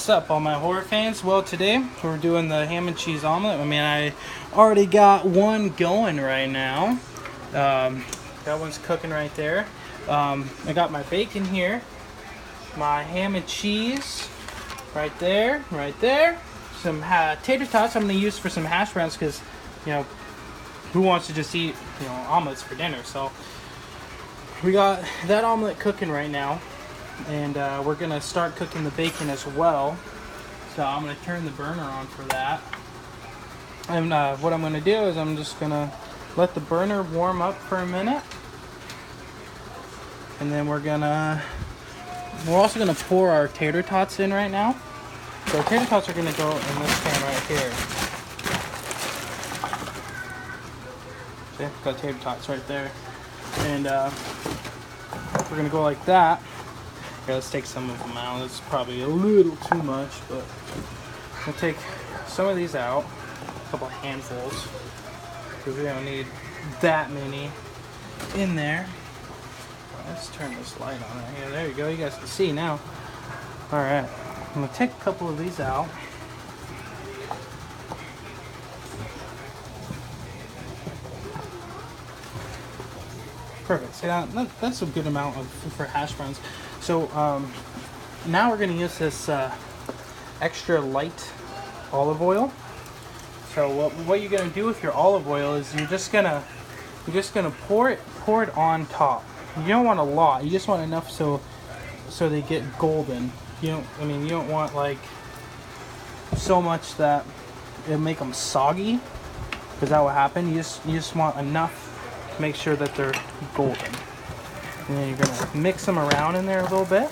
What's up, all my horror fans? Well, today we're doing the ham and cheese omelet. I mean, I already got one going right now. That one's cooking right there. I got my bacon here, my ham and cheese right there, some tater tots I'm going to use for some hash browns because, you know, who wants to just eat, omelets for dinner? So we got that omelet cooking right now. And we're going to start cooking the bacon as well. So I'm going to turn the burner on for that. And what I'm going to do is I'm just going to let the burner warm up for a minute. And then we're also going to pour our tater tots in right now. So our tater tots are going to go in this pan right here. See, got tater tots right there. And we're going to go like that. Okay, let's take some of them out. That's probably a little too much, but we'll take some of these out, a couple handfuls, because we don't need that many in there. Let's turn this light on right here. There you go. You guys can see now. All right, I'm gonna take a couple of these out. Perfect. See, that's a good amount of food for hash browns. So now we're going to use this extra light olive oil. So what you're going to do with your olive oil is you're just gonna pour it on top. You don't want a lot. You just want enough so they get golden. You don't want like so much that it'll make them soggy, because that will happen. You just want enough. Make sure that they're golden. And then you're going to mix them around in there a little bit.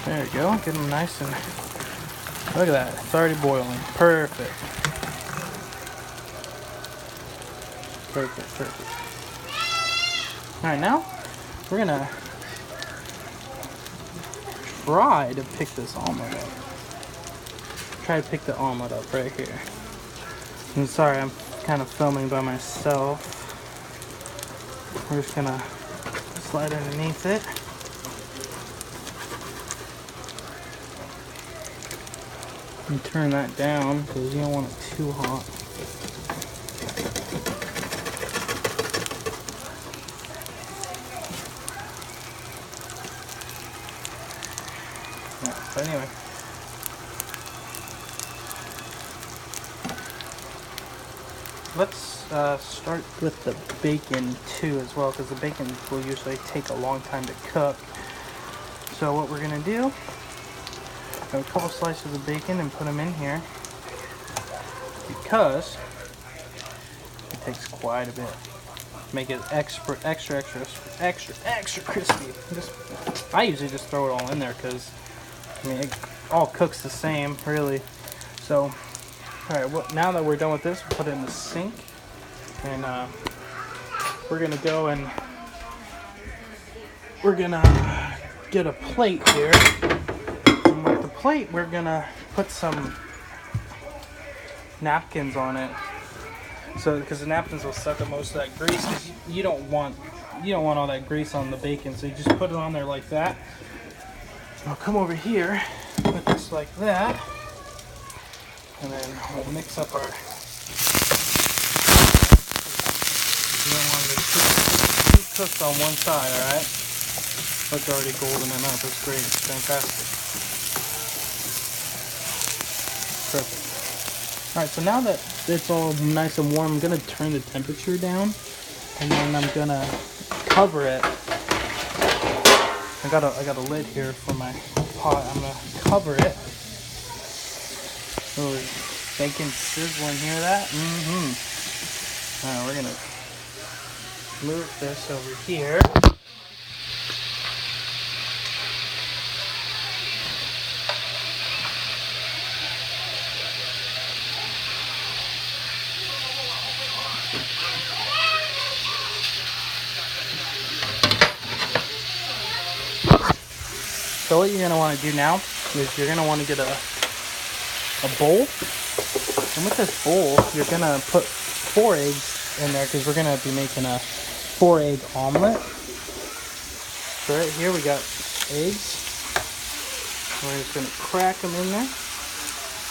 There you go. Get them nice and... Look at that. It's already boiling. Perfect. Perfect. Alright, now we're going to try to pick this omelet up. Try to pick the omelet up right here. I'm sorry, I'm kind of filming by myself. We're just gonna slide underneath it. And turn that down because you don't want it too hot. Yeah, but anyway. Let's start with the bacon too as well, because the bacon will usually take a long time to cook. So what we're going to do, a couple slices of bacon and put them in here, because it takes quite a bit. Make it extra crispy. I usually just throw it all in there because it all cooks the same really. So alright, well, now that we're done with this, we'll put it in the sink, and we're going to go and we're going to get a plate here, and with the plate we're going to put some napkins on it, so because the napkins will suck up most of that grease, because you don't want all that grease on the bacon, so you just put it on there like that. I'll come over here, put this like that. And then we'll mix up our... You don't want it too cooked on one side, alright? It's already golden enough. It's great. It's fantastic. Perfect. Alright, so now that it's all nice and warm, I'm going to turn the temperature down. And then I'm going to cover it. I got a lid here for my pot. I'm going to cover it. Oh, bacon sizzling, hear that? We're gonna move this over here. So what you're gonna want to do now is you're gonna want to get a bowl, and with this bowl you're gonna put 4 eggs in there, because we're gonna be making a 4-egg omelet. So right here we got eggs. We're just gonna crack them in there.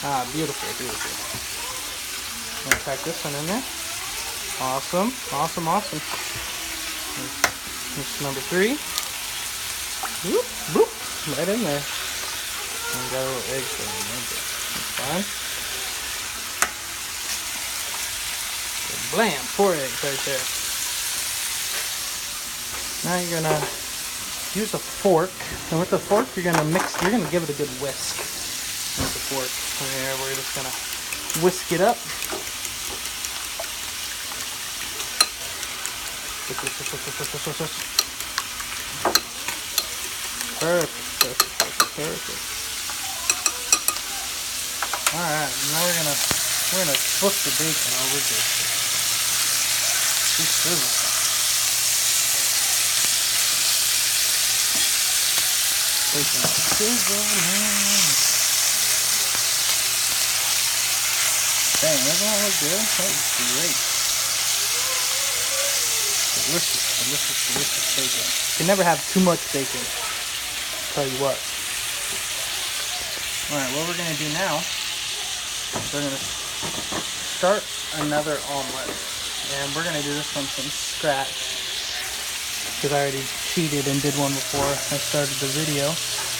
Ah, beautiful, beautiful. I'm gonna crack this one in there. Awesome, awesome, awesome. This is number 3. Boop, boop, right in there. And got a little egg there, that's fine. So blam, 4 eggs right there. Now you're gonna use a fork, and with the fork you're gonna give it a good whisk with the fork. There, we're just gonna whisk it up. Perfect. Alright, now we're gonna flip the bacon over to sizzle. Bacon sizzling. Dang, doesn't that look good? That is great. Delicious bacon. You can never have too much bacon. Tell you what. Alright, what we're going to do now, we're going to start another omelet. And we're going to do this one from scratch. Because I already cheated and did one before I started the video.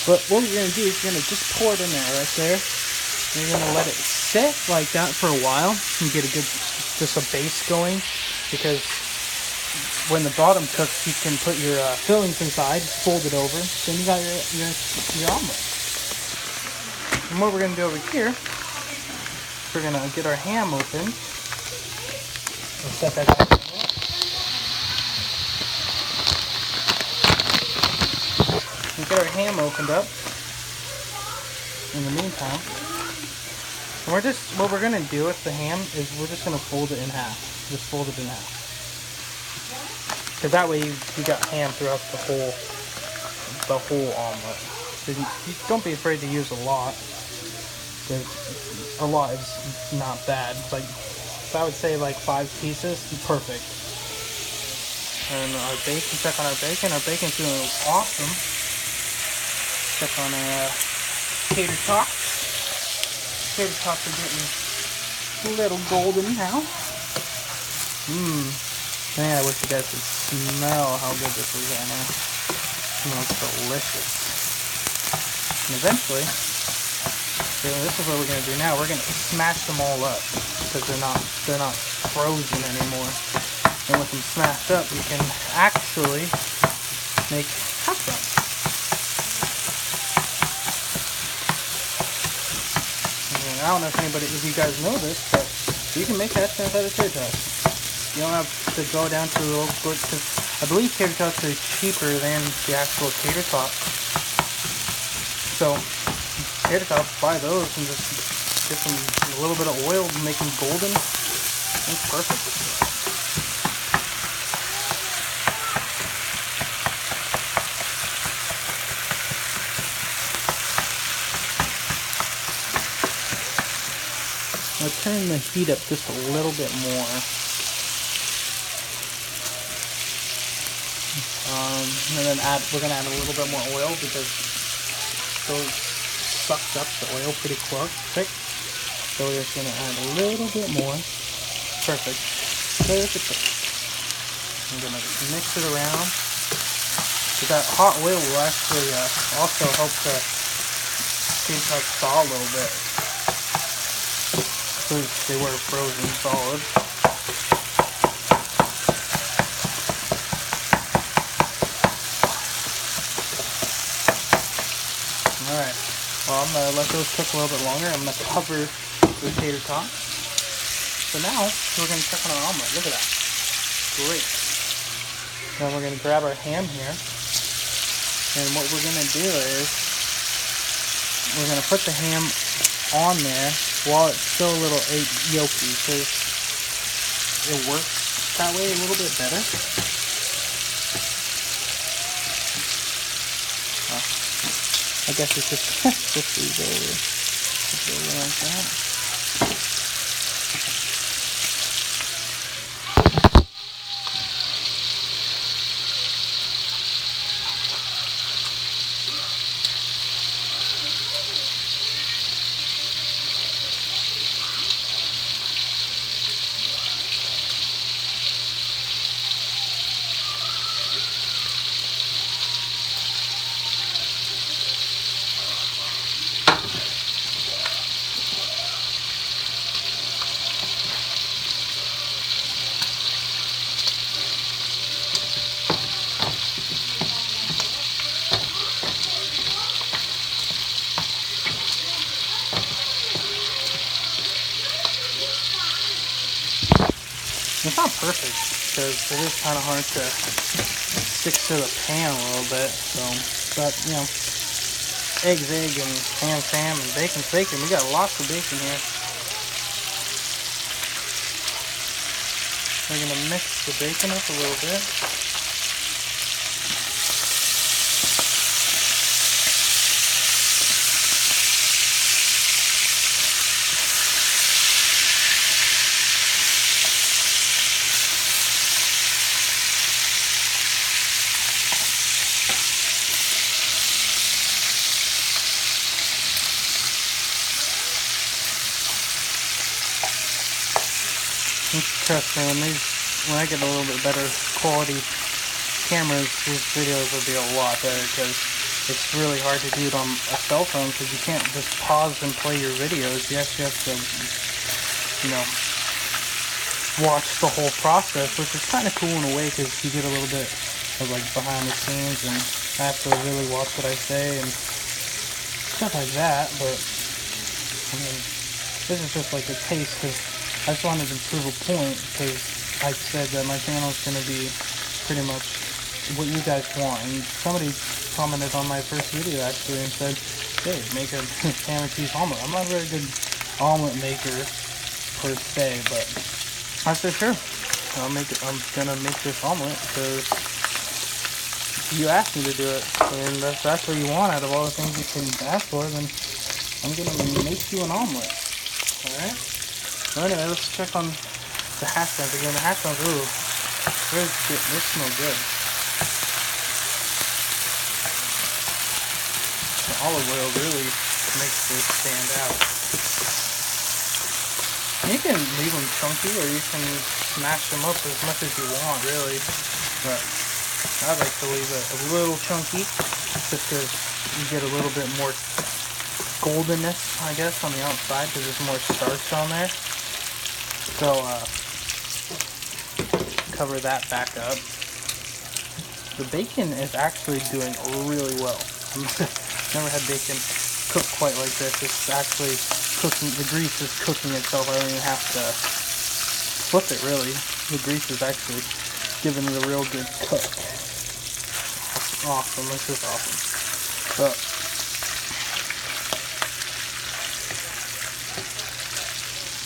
But what we're going to do is you're going to just pour it in there right there. You're going to let it sit like that for a while and get a good, just a base going. Because when the bottom cooks, you can put your fillings inside, fold it over, then you got your omelet. And what we're going to do over here, we're going to get our ham open. We'll set that down. Get our ham opened up in the meantime. And what we're gonna do with the ham is we're just gonna fold it in half. Just fold it in half. Because that way you got ham throughout the whole omelet. So you don't be afraid to use a lot. Because a lot is not bad. Like, if I would say like 5 pieces, perfect. And our bacon, check on our bacon. Our bacon's doing awesome. Check on our tater tots. Tater tots are getting a little golden now. Man, I wish you guys could smell how good this is right now. It smells delicious. And eventually, this is what we're gonna do now. We're gonna smash them all up because they're not frozen anymore. And with them smashed up, you can actually make hash browns. I don't know if you guys know this, but you can make hash browns out of tater tots. You don't have to go down to the local, because I believe tater tots are cheaper than the actual tater tot. So, tater tots, buy those and just get a little bit of oil and make them golden. That's perfect. I'll turn the heat up just a little bit more. And then we're going to add a little bit more oil because those sucked up the oil pretty quick. So we're just going to add a little bit more. Perfect. I'm going to mix it around. So that hot oil will actually also help the tater tots thaw a little bit. They were frozen solid. Alright, well I'm going to let those cook a little bit longer. I'm going to cover the tater tots. So now, we're going to check on our omelet. Look at that. Great. Now we're going to grab our ham here. And what we're going to do is, we're going to put the ham on there while it's still a little yolky, because it works that way a little bit better. I guess it's just flip these over like that. It's not perfect because it is kind of hard to stick to the pan a little bit. So, but you know, eggs, egg, and ham, and bacon's bacon. We got lots of bacon here. We're gonna mix the bacon up a little bit. Trust me, when I get a little bit better quality cameras, these videos will be a lot better because it's really hard to do it on a cell phone because you can't just pause and play your videos. You actually have to, you know, watch the whole process, which is kind of cool in a way because you get a little bit of like behind the scenes and I have to really watch what I say and stuff like that. But I mean, this is just like a taste because I just wanted to prove a point because I said that my channel is going to be pretty much what you guys want. And somebody commented on my first video actually and said, hey, make a ham and cheese omelet. I'm not a very good omelet maker per se, but I said, sure, I'm going to make this omelet because you asked me to do it. And if that's what you want out of all the things you can ask for, then I'm going to make you an omelet. Alright? So anyway, let's check on the hash browns again. The hash browns, ooh, they smell good. The olive oil really makes this stand out. You can leave them chunky or you can smash them up as much as you want, really. But I like to leave it a little chunky just because you get a little bit more goldenness, I guess, on the outside because there's more starch on there. So, cover that back up. The bacon is actually doing really well. I've never had bacon cooked quite like this. It's actually cooking, the grease is cooking itself. I don't even have to flip it, really. The grease is actually giving it a real good cook. That's awesome. This is awesome. So,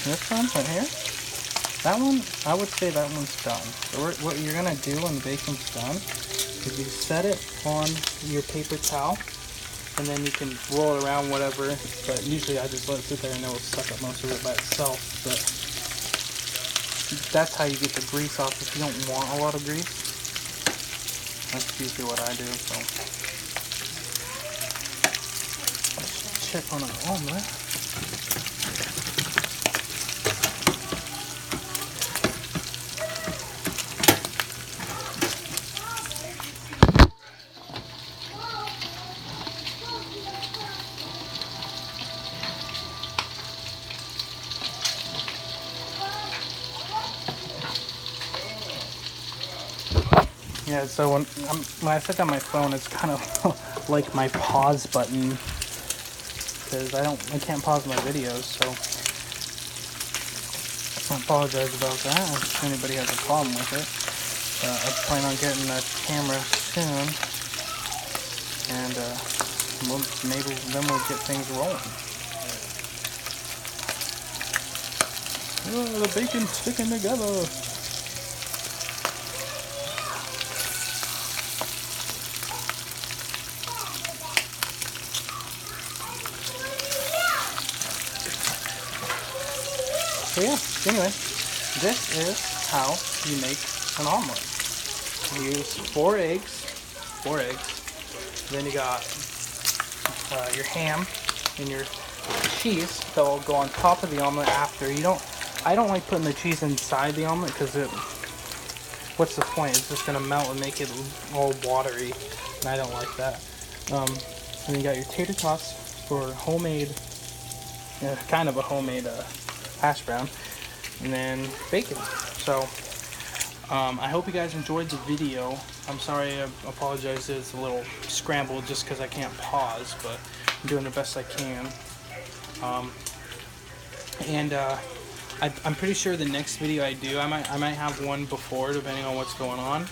this one right here. That one, I would say that one's done. So what you're going to do when the bacon's done is you set it on your paper towel and then you can roll it around whatever, but usually I just let it sit there and it will suck up most of it by itself. But that's how you get the grease off if you don't want a lot of grease. That's usually what I do. So let's check on an omelet. Yeah, so when I set down my phone, it's kind of like my pause button because I can't pause my videos. So I apologize about that if anybody has a problem with it. I plan on getting a camera soon, and maybe then we'll get things rolling. Oh, the bacon's sticking together. So yeah, anyway, this is how you make an omelet. You use 4 eggs, then you got your ham and your cheese that will go on top of the omelet after. I don't like putting the cheese inside the omelet because what's the point? It's just going to melt and make it all watery, and I don't like that. Then you got your tater tots for homemade, kind of a homemade hash brown, and then bacon. So I hope you guys enjoyed the video. I'm sorry, I apologize that it's a little scrambled just because I can't pause, but I'm doing the best I can. I'm pretty sure the next video I do, I might have one before, depending on what's going on.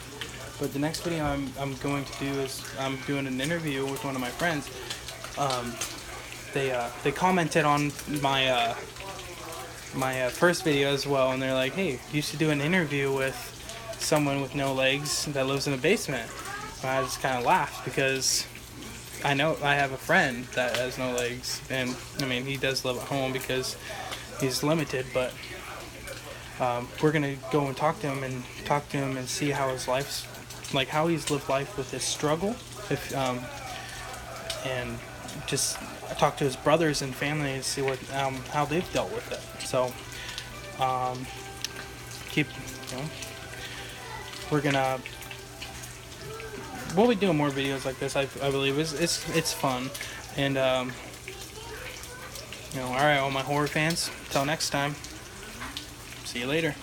But the next video I'm going to do is I'm doing an interview with one of my friends. They commented on my my first video as well, and they're like, "Hey, you should do an interview with someone with no legs that lives in a basement." And I just kind of laughed because I know I have a friend that has no legs, and I mean he does live at home because he's limited, but we're gonna go and talk to him and see how his life's like, how he's lived life with his struggle, if and just talk to his brothers and family and see what how they've dealt with it. So keep, you know, we'll be doing more videos like this. I believe it's fun, and you know, all right, all my horror fans. Till next time. See you later.